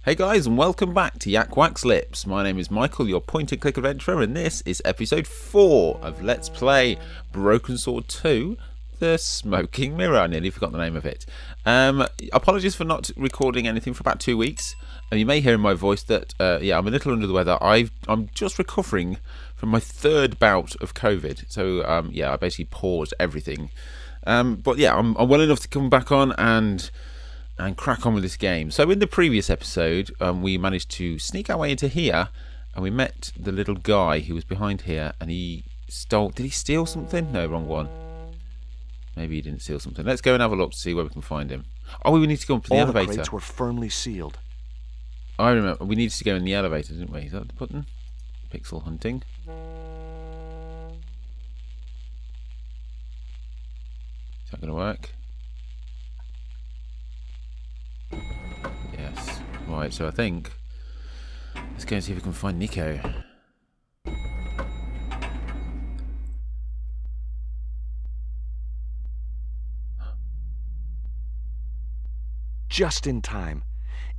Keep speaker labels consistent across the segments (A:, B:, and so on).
A: Hey guys, and welcome back to YakWaxLips. My name is Michael, your point-and-click adventurer, and this is episode 4 of Let's Play Broken Sword 2, The Smoking Mirror. I nearly forgot the name of it. Apologies for not recording anything for about 2 weeks. And you may hear in my voice that, I'm a little under the weather. I'm just recovering from my third bout of COVID. So, I basically paused everything. I'm well enough to come back on and crack on with this game. So in the previous episode, we managed to sneak our way into here, and we met the little guy who was behind here, and he stole... Did he steal something? No, wrong one. Maybe he didn't steal something. Let's go and have a look to see where we can find him. Oh, we need to go up to the elevator.
B: All the crates were firmly sealed.
A: I remember. We needed to go in the elevator, didn't we? Is that the button? Pixel hunting. Is that going to work? Yes. Right, so I think... Let's go and see if we can find Nico.
B: Just in time.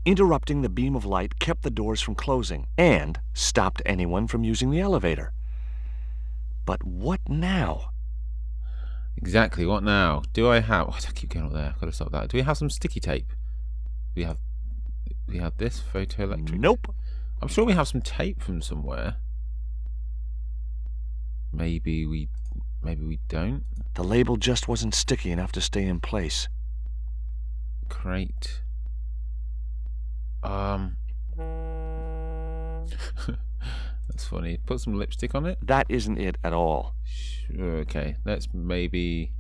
B: Interrupting the beam of light kept the doors from closing and stopped anyone from using the elevator. But what now?
A: Exactly, what now? Do I have... Oh, I keep going up there. I've got to stop that. Do we have some sticky tape? Do we have this photoelectric?
B: Nope.
A: I'm sure we have some tape from somewhere. Maybe we don't.
B: The label just wasn't sticky enough to stay in place.
A: Crate. That's funny. Put some lipstick on it.
B: That isn't it at all.
A: Sure, okay. Let's maybe...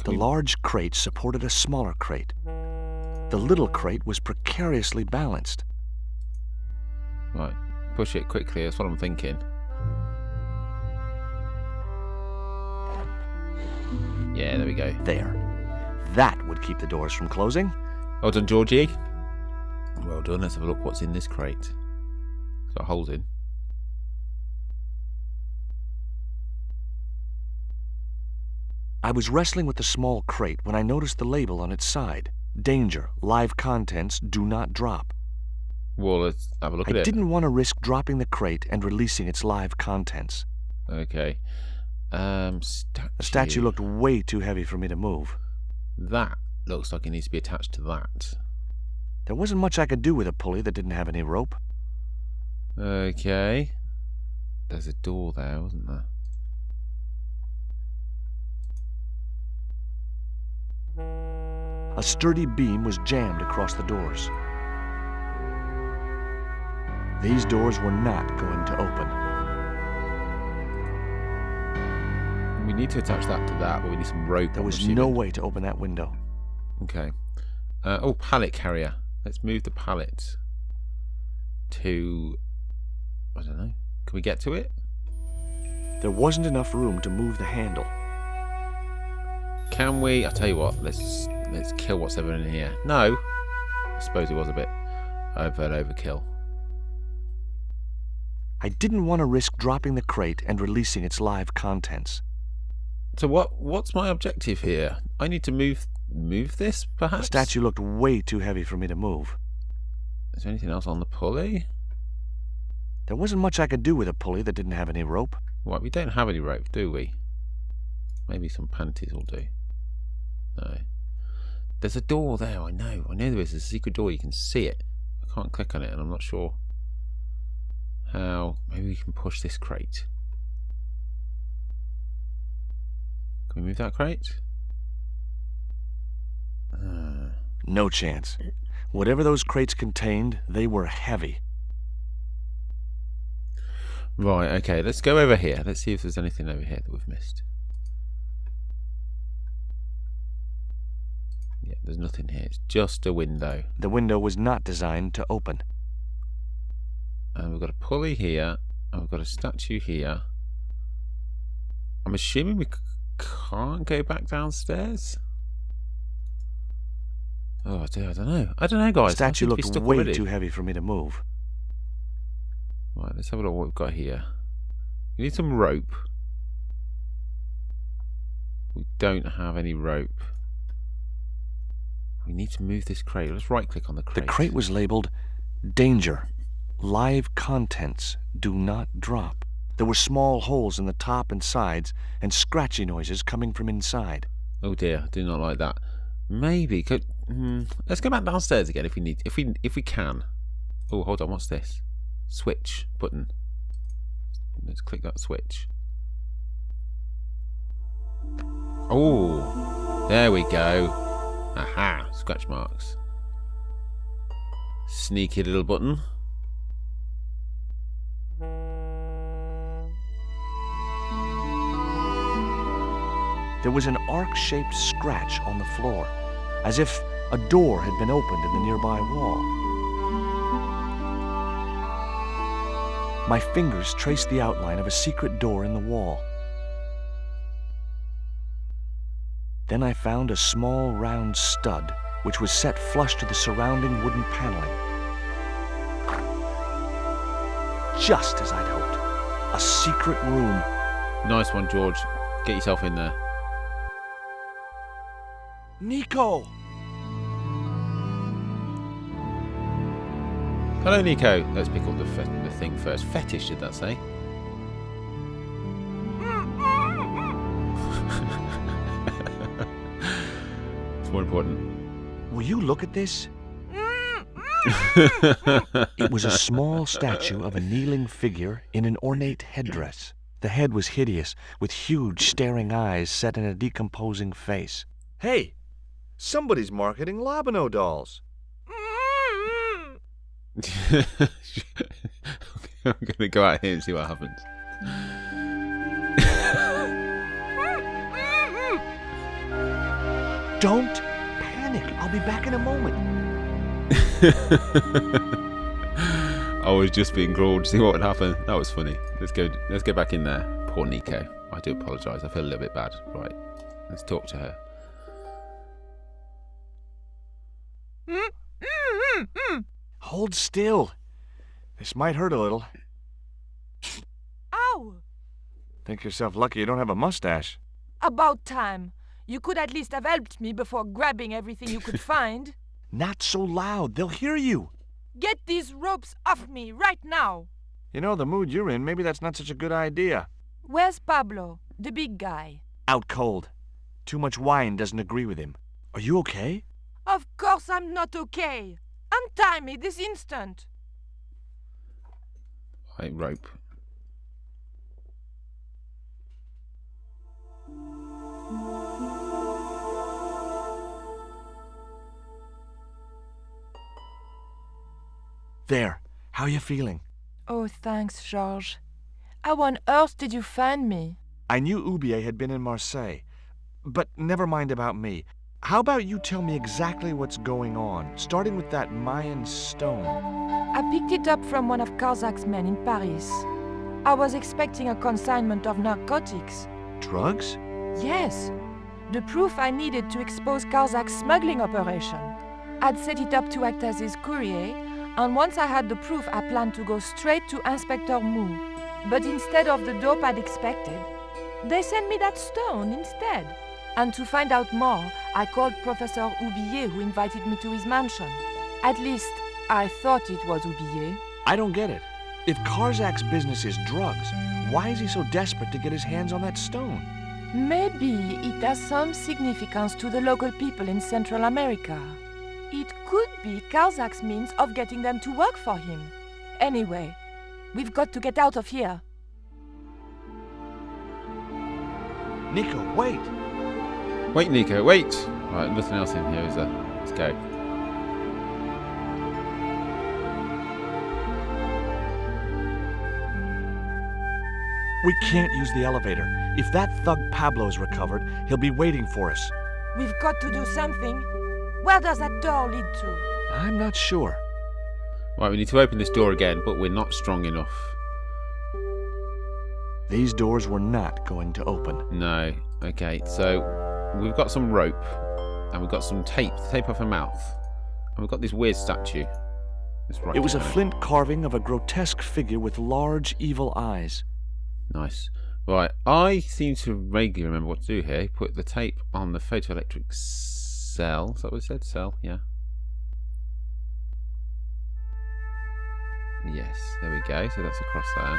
B: The large crate supported a smaller crate. The little crate was precariously balanced.
A: Right. Push it quickly. That's what I'm thinking. Yeah, there we go.
B: There. That would keep the doors from closing.
A: Well done, Georgie. Well done. Let's have a look what's in this crate. Got holes in.
B: I was wrestling with the small crate when I noticed the label on its side. Danger. Live contents do not drop.
A: Well, let's have a look at it.
B: I didn't want to risk dropping the crate and releasing its live contents.
A: Okay. Statue.
B: The statue looked way too heavy for me to move.
A: That looks like it needs to be attached to that.
B: There wasn't much I could do with a pulley that didn't have any rope.
A: Okay. There's a door there, wasn't there?
B: A sturdy beam was jammed across the doors. These doors were not going to open.
A: We need to attach that to that, but we need some rope.
B: There was no way to open that window.
A: Okay. Pallet carrier. Let's move the pallet to... I don't know. Can we get to it?
B: There wasn't enough room to move the handle.
A: Can we? I'll tell you what. Let's kill what's ever in here. No. I suppose it was a bit of an overkill.
B: I didn't want to risk dropping the crate and releasing its live contents.
A: So what's my objective here? I need to move this, perhaps?
B: The statue looked way too heavy for me to move.
A: Is there anything else on the pulley?
B: There wasn't much I could do with a pulley that didn't have any rope.
A: What, we don't have any rope, do we? Maybe some panties will do. No. There's a door there, I know there is a secret door, you can see it. I can't click on it and I'm not sure how. Maybe we can push this crate. Can we move that crate?
B: No chance. Whatever those crates contained, they were heavy.
A: Right, okay, let's go over here. Let's see if there's anything over here that we've missed. Yeah, there's nothing here. It's just a window.
B: The window was not designed to open.
A: And we've got a pulley here, and we've got a statue here. I'm assuming we can't go back downstairs? Oh, I don't know. I don't know, guys.
B: The statue looked way too heavy for me to move.
A: Right, let's have a look what we've got here. We need some rope. We don't have any rope. We need to move this crate. Let's right click on the crate.
B: The crate was labeled Danger. Live contents do not drop. There were small holes in the top and sides, and scratchy noises coming from inside.
A: Oh dear, I do not like that. Maybe let's go back downstairs again if we need, if we can. Oh, hold on, what's this? Switch button. Let's click that switch. Oh, there we go. Aha, scratch marks. Sneaky little button.
B: There was an arc-shaped scratch on the floor, as if a door had been opened in the nearby wall. My fingers traced the outline of a secret door in the wall. Then I found a small round stud, which was set flush to the surrounding wooden paneling. Just as I'd hoped. A secret room.
A: Nice one, George. Get yourself in there.
B: Nico!
A: Hello, Nico. Let's pick up the thing first. Fetish, did that say? It's more important.
B: Will you look at this? It was a small statue of a kneeling figure in an ornate headdress. The head was hideous, with huge staring eyes set in a decomposing face. Hey! Somebody's marketing Labano dolls.
A: I'm going to go out here and see what happens.
B: Don't panic. I'll be back in a moment.
A: I was just being cruel to see what would happen. That was funny. Let's go back in there. Poor Nico. I do apologise. I feel a little bit bad. Right. Let's talk to her.
B: Hold still. This might hurt a little.
C: Ow!
B: Think yourself lucky you don't have a mustache.
C: About time. You could at least have helped me before grabbing everything you could find.
B: Not so loud. They'll hear you.
C: Get these ropes off me right now.
B: You know, the mood you're in, maybe that's not such a good idea.
C: Where's Pablo, the big guy?
B: Out cold. Too much wine doesn't agree with him. Are you okay?
C: Of course I'm not okay. Untie me this instant.
A: Right, rope.
B: There. How are you feeling?
C: Oh, thanks, Georges. How on earth did you find me?
B: I knew Oubier had been in Marseille. But never mind about me. How about you tell me exactly what's going on, starting with that Mayan stone?
C: I picked it up from one of Carzak's men in Paris. I was expecting a consignment of narcotics.
B: Drugs?
C: Yes. The proof I needed to expose Carzak's smuggling operation. I'd set it up to act as his courier, and once I had the proof, I planned to go straight to Inspector Mou. But instead of the dope I'd expected, they sent me that stone instead. And to find out more, I called Professor Oubier, who invited me to his mansion. At least, I thought it was Oubier.
B: I don't get it. If Carzak's business is drugs, why is he so desperate to get his hands on that stone?
C: Maybe it has some significance to the local people in Central America. It could be Carzak's means of getting them to work for him. Anyway, we've got to get out of here.
B: Nico, wait!
A: Wait, Nico, wait! Right, nothing else in here, is there? Let's go.
B: We can't use the elevator. If that thug Pablo's recovered, he'll be waiting for us.
C: We've got to do something. Where does that door lead to?
B: I'm not sure.
A: Right, we need to open this door again, but we're not strong enough.
B: These doors were not going to open.
A: No. Okay, so we've got some rope, and we've got some tape to tape off her mouth, and we've got this weird statue.
B: It was a flint carving of a grotesque figure with large, evil eyes.
A: Nice. Right, I seem to vaguely remember what to do here. Put the tape on the photoelectric cell. Is that what it said? Cell, yeah. Yes, there we go. So that's across there.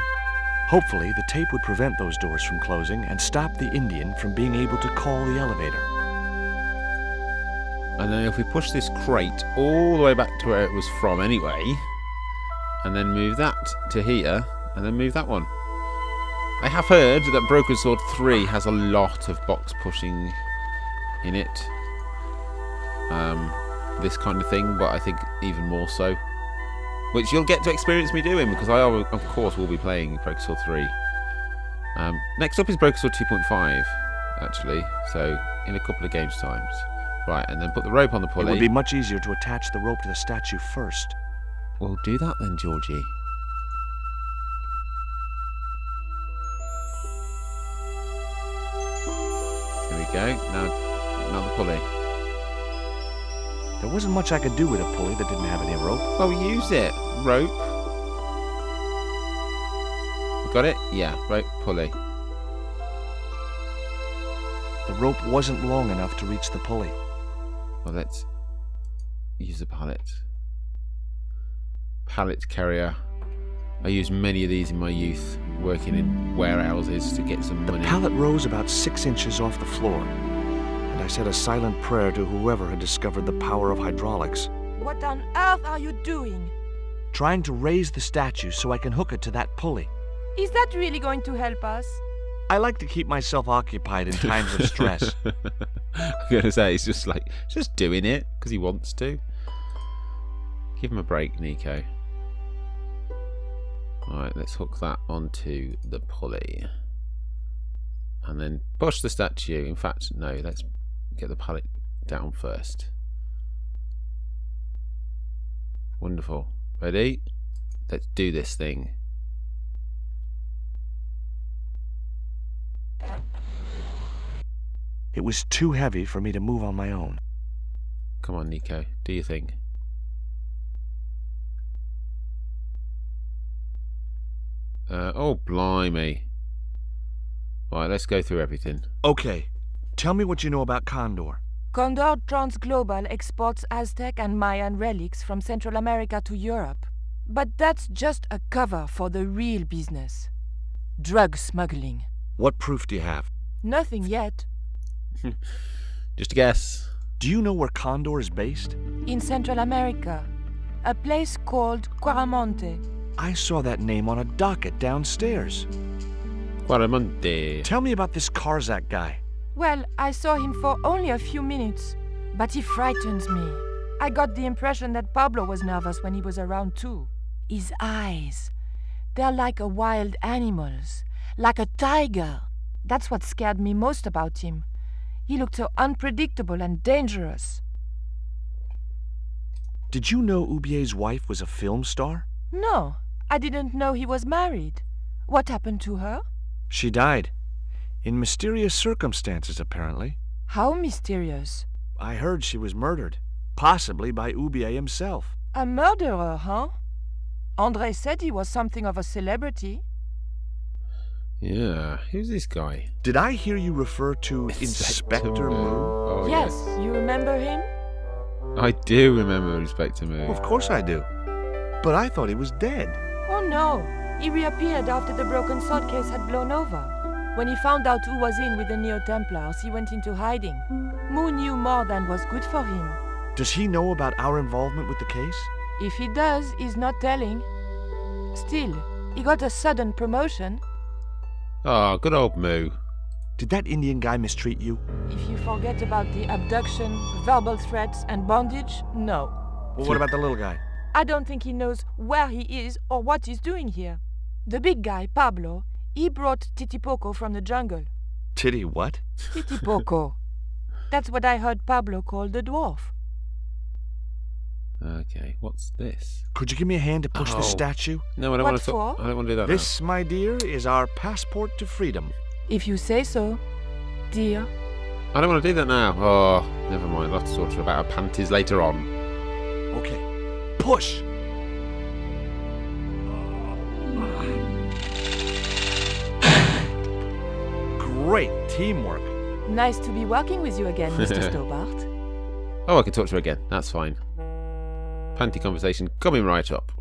B: Hopefully, the tape would prevent those doors from closing and stop the Indian from being able to call the elevator.
A: And then if we push this crate all the way back to where it was from anyway, and then move that to here, and then move that one. I have heard that Broken Sword 3 has a lot of box pushing in it. This kind of thing, but I think even more so. Which you'll get to experience me doing, because I, of course, will be playing Broken Sword 3. Next up is Broken Sword 2.5, actually, so in a couple of games' times. Right, and then put the rope on the pulley.
B: It would be much easier to attach the rope to the statue first.
A: Well, do that then, Georgie. There we go. Now the pulley.
B: There wasn't much I could do with a pulley that didn't have any rope.
A: Well, use it. Rope. You got it? Yeah, rope, pulley.
B: The rope wasn't long enough to reach the pulley.
A: Well, let's use the pallet. Pallet carrier. I used many of these in my youth, working in warehouses to get some money.
B: The pallet rose about 6 inches off the floor, and I said a silent prayer to whoever had discovered the power of hydraulics.
C: What on earth are you doing?
B: Trying to raise the statue so I can hook it to that pulley.
C: Is that really going to help us?
B: I like to keep myself occupied in times of stress.
A: I'm going to say, he's just doing it because he wants to. Give him a break, Nico. Alright, let's hook that onto the pulley. And then push the statue. In fact, no, let's get the pallet down first. Wonderful. Ready? Let's do this thing.
B: It was too heavy for me to move on my own.
A: Come on, Nico. Do your thing. Oh, blimey. Right, let's go through everything.
B: Okay, tell me what you know about Condor.
C: Condor Transglobal exports Aztec and Mayan relics from Central America to Europe. But that's just a cover for the real business. Drug smuggling.
B: What proof do you have?
C: Nothing yet.
A: Just a guess.
B: Do you know where Condor is based?
C: In Central America. A place called Cuaramonte.
B: I saw that name on a docket downstairs.
A: Cuaramonte.
B: Tell me about this Karzak guy.
C: Well, I saw him for only a few minutes, but he frightens me. I got the impression that Pablo was nervous when he was around too. His eyes, they're like a wild animal's, like a tiger. That's what scared me most about him. He looked so unpredictable and dangerous.
B: Did you know Ubier's wife was a film star?
C: No, I didn't know he was married. What happened to her?
B: She died. In mysterious circumstances, apparently.
C: How mysterious?
B: I heard she was murdered. Possibly by Ubier himself.
C: A murderer, huh? André said he was something of a celebrity.
A: Yeah, who's this guy?
B: Did I hear you refer to Inspector Moo?
A: Oh,
C: Yes, you remember him?
A: I do remember Inspector Moo.
B: Well, of course I do. But I thought he was dead.
C: Oh no, he reappeared after the broken sword case had blown over. When he found out who was in with the Neo-Templars, he went into hiding. Moo knew more than was good for him.
B: Does he know about our involvement with the case?
C: If he does, he's not telling. Still, he got a sudden promotion.
A: Oh, good old Moo.
B: Did that Indian guy mistreat you?
C: If you forget about the abduction, verbal threats, and bondage, no.
B: Well, what about the little guy?
C: I don't think he knows where he is or what he's doing here. The big guy, Pablo, he brought Titipoco from the jungle.
B: Titty what?
C: Titipoco. That's what I heard Pablo call the dwarf.
A: Okay, what's this?
B: Could you give me a hand to push the statue?
A: No, I don't
C: What
A: want to talk.
C: for?
A: I don't want to do that
B: This, my dear, is our passport to freedom.
C: If you say so, dear.
A: now. I don't want to do that now. Oh, never mind. I'll have to talk to her about her panties later on.
B: Okay, push! Great teamwork.
C: Nice to be working with you again, Mr. Stobbart.
A: Oh, I can talk to her again. That's fine. Panty conversation coming right up.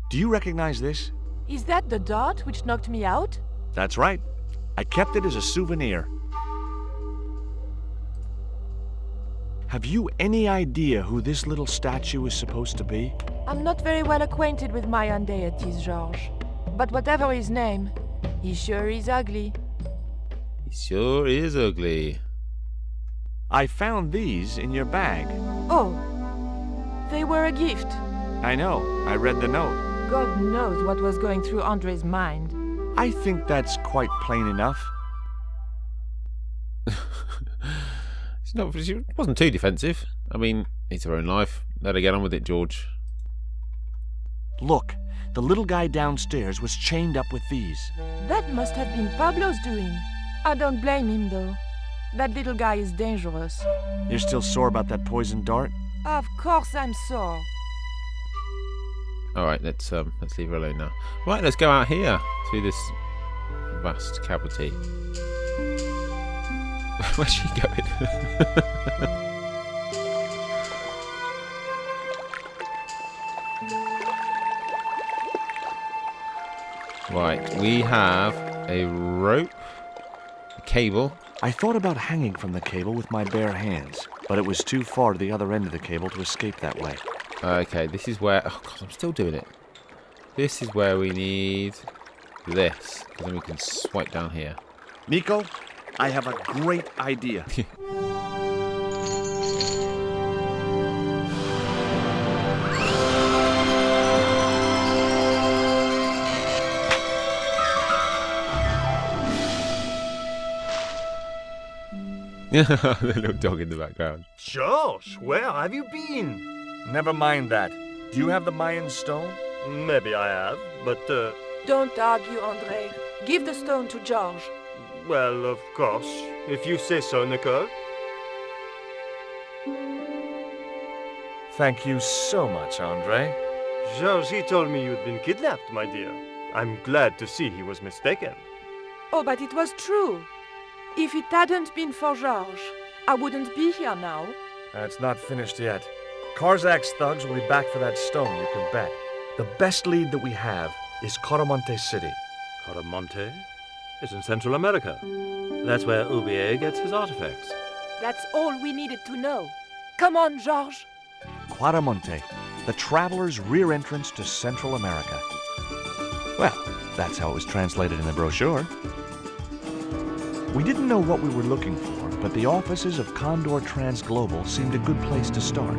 B: Do you recognize this?
C: Is that the dart which knocked me out?
B: That's right. I kept it as a souvenir. Have you any idea who this little statue is supposed to be?
C: I'm not very well acquainted with Mayan deities, Georges. But whatever his name, he sure is ugly.
A: He sure is ugly.
B: I found these in your bag.
C: Oh, they were a gift.
B: I know. I read the note.
C: God knows what was going through Andre's mind.
B: I think that's quite plain enough.
A: She wasn't too defensive. I mean, it's her own life. Let her get on with it, George.
B: Look, the little guy downstairs was chained up with these.
C: That must have been Pablo's doing. I don't blame him, though. That little guy is dangerous.
B: You're still sore about that poison dart?
C: Of course I'm sore.
A: All right, let's leave her alone now. Right, let's go out here through this vast cavity. Where's she going? Right, we have a rope, a cable.
B: I thought about hanging from the cable with my bare hands, but it was too far to the other end of the cable to escape that way.
A: Okay, this is where... Oh, God, I'm still doing it. This is where we need this, because then we can swipe down here.
B: Nico, I have a great idea.
A: The little dog in the background.
D: George, where have you been?
B: Never mind that. Do you have the Mayan stone?
D: Maybe I have, but,
C: Don't argue, Andre. Give the stone to Georges.
D: well, of course, if you say so, Nicole.
B: Thank you so much, Andre.
D: George, he told me you'd been kidnapped, my dear. I'm glad to see he was mistaken.
C: Oh, but it was true. If it hadn't been for Georges, I wouldn't be here now.
B: It's not finished yet. Karzak's thugs will be back for that stone, you can bet. The best lead that we have is Cuaramonte City.
D: Cuaramonte is in Central America. That's where Ubier gets his artifacts.
C: That's all we needed to know. Come on, Georges.
B: Cuaramonte, the traveler's rear entrance to Central America. Well, that's how it was translated in the brochure. We didn't know what we were looking for, but the offices of Condor Transglobal seemed a good place to start.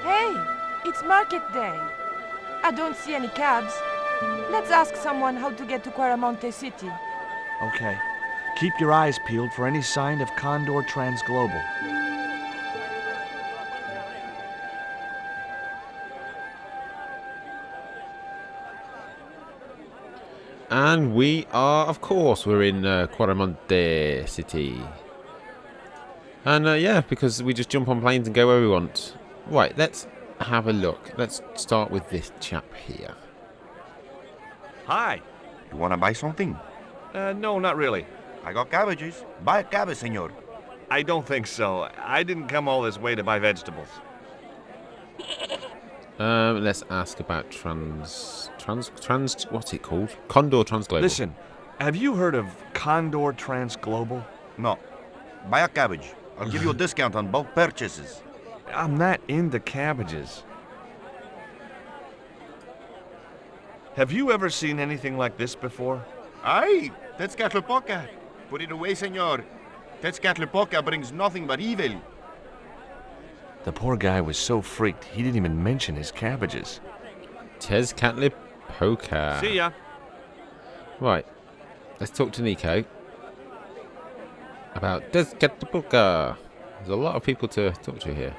C: Hey, it's market day. I don't see any cabs. Let's ask someone how to get to Cuaramonte City.
B: Okay. Keep your eyes peeled for any sign of Condor Transglobal.
A: And we are, of course, we're in Cuaramonte City. And yeah, because we just jump on planes and go where we want. Right, let's have a look. Let's start with this chap here.
B: Hi.
E: You want to buy something?
B: No, not really.
E: I got cabbages. Buy a cabbage, senor.
B: I don't think so. I didn't come all this way to buy vegetables.
A: Let's ask about what's it called? Condor Transglobal.
B: Listen, have you heard of Condor Transglobal?
E: No. Buy a cabbage. I'll give you a discount on bulk purchases.
B: I'm not into cabbages. Have you ever seen anything like this before?
E: Aye, Tezcatlipoca. Put it away, senor. Tezcatlipoca brings nothing but evil.
B: The poor guy was so freaked, he didn't even mention his cabbages.
A: Tezcatlipoca.
B: See ya.
A: Right, let's talk to Nico about Tezcatlipoca. There's a lot of people to talk to here.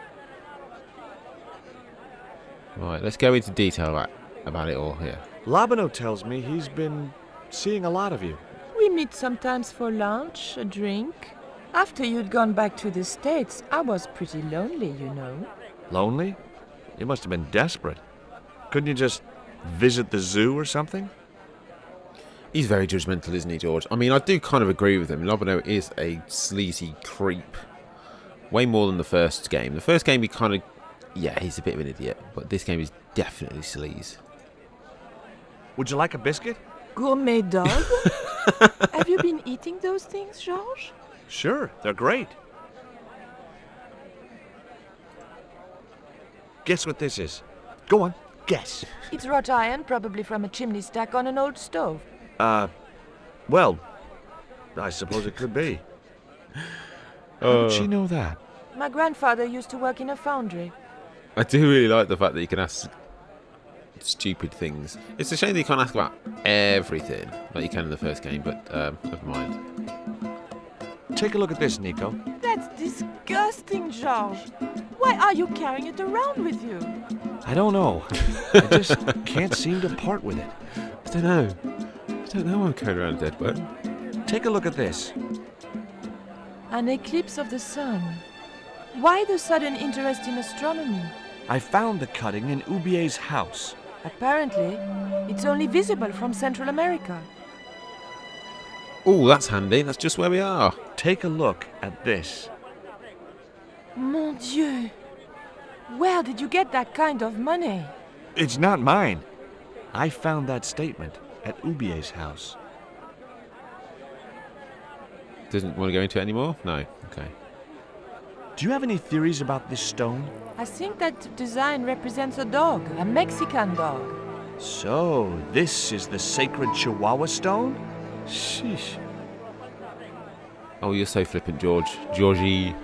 A: Right, let's go into detail about it all here.
B: Labano tells me he's been seeing a lot of you.
C: We meet sometimes for lunch, a drink. After you'd gone back to the States, I was pretty lonely, you know.
B: Lonely? You must have been desperate. Couldn't you just visit the zoo or something?
A: He's very judgmental, isn't he, George? I mean, I do kind of agree with him. Lobino is a sleazy creep. Way more than the first game. The first game, he kind of... Yeah, he's a bit of an idiot. But this game is definitely sleaze.
B: Would you like a biscuit?
C: Gourmet dog? Have you been eating those things, Georges?
B: Sure, they're great. Guess what this is? Go on, guess.
C: It's wrought iron, probably from a chimney stack on an old stove.
B: Well, I suppose it could be. How did she know that?
C: My grandfather used to work in a foundry.
A: I do really like the fact that you can ask stupid things. It's a shame that you can't ask about everything like you can in the first game, but never mind.
B: Take a look at this, Nico.
C: That's disgusting, Georges. Why are you carrying it around with you?
B: I don't know. I just can't seem to part with it.
A: I don't know why I'm carrying around a dead bird.
B: Take a look at this.
C: An eclipse of the sun. Why the sudden interest in astronomy?
B: I found the cutting in Ubier's house.
C: Apparently, it's only visible from Central America.
A: Oh, that's handy. That's just where we are.
B: Take a look at this.
C: Mon Dieu! Where did you get that kind of money?
B: It's not mine. I found that statement at Ubier's house.
A: Doesn't want to go into it anymore? No. Okay.
B: Do you have any theories about this stone?
C: I think that design represents a dog, a Mexican dog.
B: So, this is the sacred Chihuahua stone? Sheesh.
A: Oh, you're so flippant, Georgie.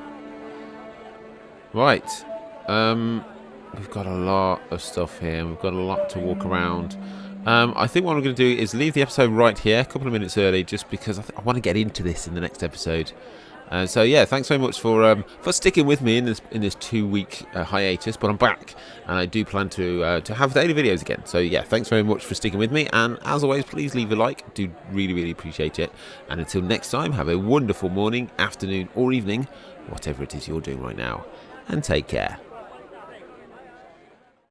A: Right. We've got a lot of stuff here. We've got a lot to walk around. I think what I'm going to do is leave the episode right here, a couple of minutes early, just because I want to get into this in the next episode. So yeah, thanks very much for sticking with me in this 2-week hiatus. But I'm back, and I do plan to have daily videos again. So yeah, thanks very much for sticking with me. And as always, please leave a like. I do really appreciate it. And until next time, have a wonderful morning, afternoon, or evening, whatever it is you're doing right now, and take care.